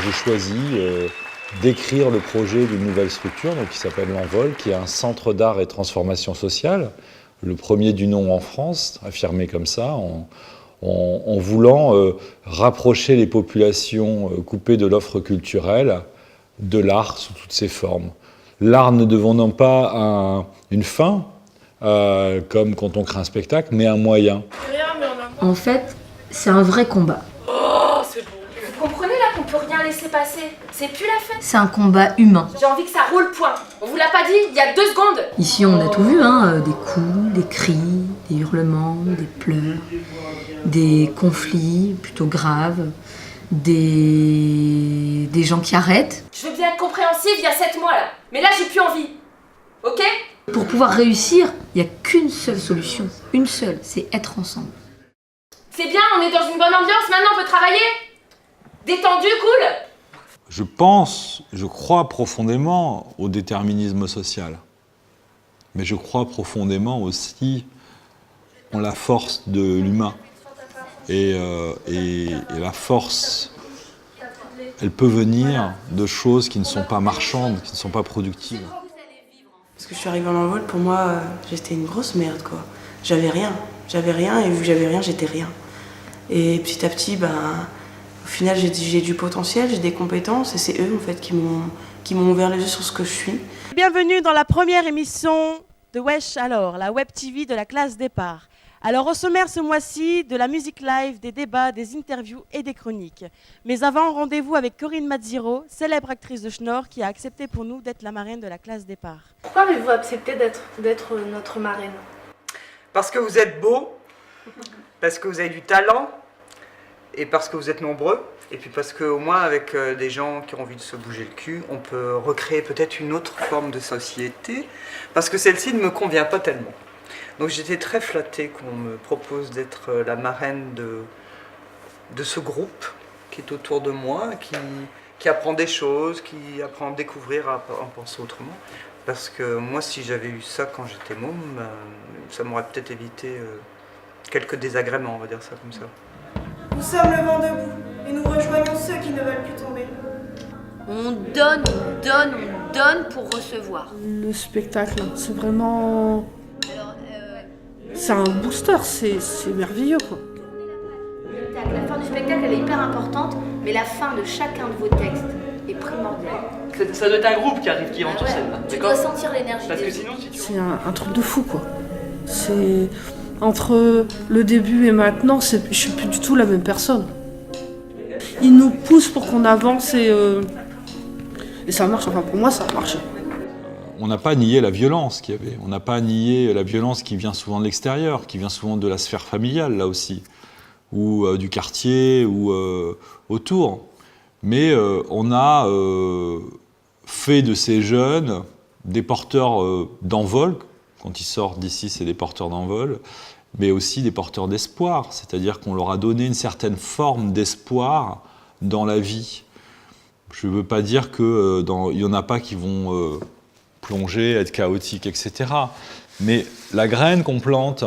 j'ai choisi d'écrire le projet d'une nouvelle structure donc, qui s'appelle l'Envol, qui est un centre d'art et transformation sociale, le premier du nom en France, affirmé comme ça, en voulant rapprocher les populations coupées de l'offre culturelle de l'art sous toutes ses formes. L'art ne devenant pas une fin, comme quand on crée un spectacle, mais un moyen. En fait, c'est un vrai combat. Oh, c'est bon. Vous comprenez là qu'on peut rien laisser passer? C'est plus la fête. C'est un combat humain. J'ai envie que ça roule point. On vous l'a pas dit il y a 2 secondes. Ici, on a tout vu, hein, des coups, des cris, des hurlements, des pleurs, des conflits plutôt graves, des gens qui arrêtent. Je veux bien être compréhensive il y a 7 mois là. Mais là, j'ai plus envie. Ok? Pour pouvoir réussir, il n'y a qu'une seule solution. Une seule, c'est être ensemble. C'est bien, on est dans une bonne ambiance, maintenant on peut travailler. Détendu, cool. Je crois profondément au déterminisme social. Mais je crois profondément aussi en la force de l'humain. Et la force, elle peut venir de choses qui ne sont pas marchandes, qui ne sont pas productives. Parce que je suis arrivée en Envol, pour moi, j'étais une grosse merde, quoi. J'avais rien, et vu que j'avais rien, j'étais rien. Et petit à petit, au final, j'ai du potentiel, j'ai des compétences, et c'est eux, en fait, qui m'ont ouvert les yeux sur ce que je suis. Bienvenue dans la première émission de Wesh alors, la web TV de la classe départ. Alors au sommaire ce mois-ci, de la musique live, des débats, des interviews et des chroniques. Mais avant, rendez-vous avec Corinne Mazziro, célèbre actrice de Schnorr, qui a accepté pour nous d'être la marraine de la classe départ. Pourquoi avez-vous accepté d'être notre marraine? Parce que vous êtes beau, parce que vous avez du talent, et parce que vous êtes nombreux, et puis parce qu'au moins avec des gens qui ont envie de se bouger le cul, on peut recréer peut-être une autre forme de société, parce que celle-ci ne me convient pas tellement. Donc j'étais très flattée qu'on me propose d'être la marraine de ce groupe qui est autour de moi, qui apprend des choses, qui apprend à découvrir, à penser autrement. Parce que moi, si j'avais eu ça quand j'étais môme, ça m'aurait peut-être évité quelques désagréments, on va dire ça comme ça. Nous sommes le vent debout et nous rejoignons ceux qui ne veulent plus tomber. On donne, on donne, on donne pour recevoir. Le spectacle, c'est vraiment... C'est un booster, c'est merveilleux, quoi. La fin du spectacle, elle est hyper importante, mais la fin de chacun de vos textes est primordiale. Ça doit être un groupe qui rentre sur scène. Tu dois sentir l'énergie. Parce que sinon, si tu... C'est un truc de fou, quoi. C'est... Entre le début et maintenant, je suis plus du tout la même personne. Ils nous poussent pour qu'on avance et ça marche. Enfin, pour moi, ça a marché. On n'a pas nié la violence qu'il y avait. On n'a pas nié la violence qui vient souvent de l'extérieur, qui vient souvent de la sphère familiale, là aussi, ou du quartier, ou autour. Mais on a fait de ces jeunes des porteurs d'envol. Quand ils sortent d'ici, c'est des porteurs d'envol, mais aussi des porteurs d'espoir. C'est-à-dire qu'on leur a donné une certaine forme d'espoir dans la vie. Je ne veux pas dire qu'il n'y en a pas qui vont... plonger, être chaotique, etc. Mais la graine qu'on plante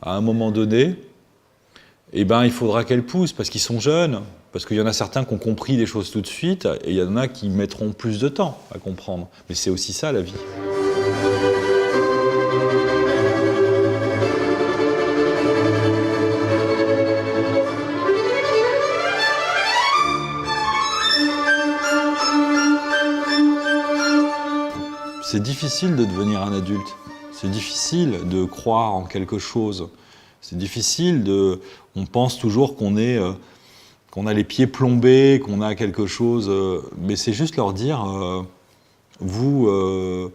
à un moment donné, eh ben, il faudra qu'elle pousse parce qu'ils sont jeunes, parce qu'il y en a certains qui ont compris des choses tout de suite et il y en a qui mettront plus de temps à comprendre. Mais c'est aussi ça la vie. C'est difficile de devenir un adulte, c'est difficile de croire en quelque chose, c'est difficile de... On pense toujours qu'on a les pieds plombés, qu'on a quelque chose, mais c'est juste leur dire, vous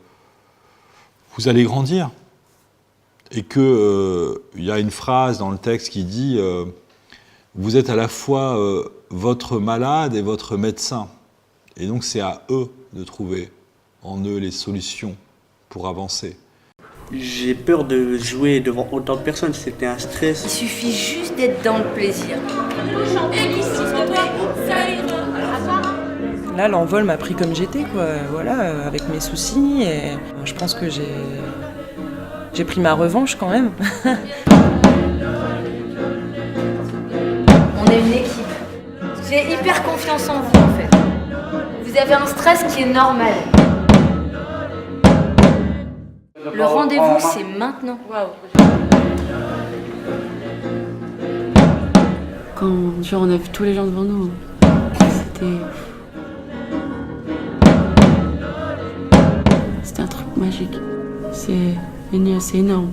allez grandir. Et qu'il y a une phrase dans le texte qui dit, vous êtes à la fois votre malade et votre médecin. Et donc c'est à eux de trouver en eux les solutions pour avancer. J'ai peur de jouer devant autant de personnes, c'était un stress. Il suffit juste d'être dans le plaisir. Là, l'envol m'a pris comme j'étais, quoi. Voilà, avec mes soucis. Et je pense que j'ai pris ma revanche quand même. On est une équipe. J'ai hyper confiance en vous, en fait. Vous avez un stress qui est normal. Le rendez-vous, c'est maintenant. Quand genre, on a vu tous les gens devant nous, c'était un truc magique. C'est énorme.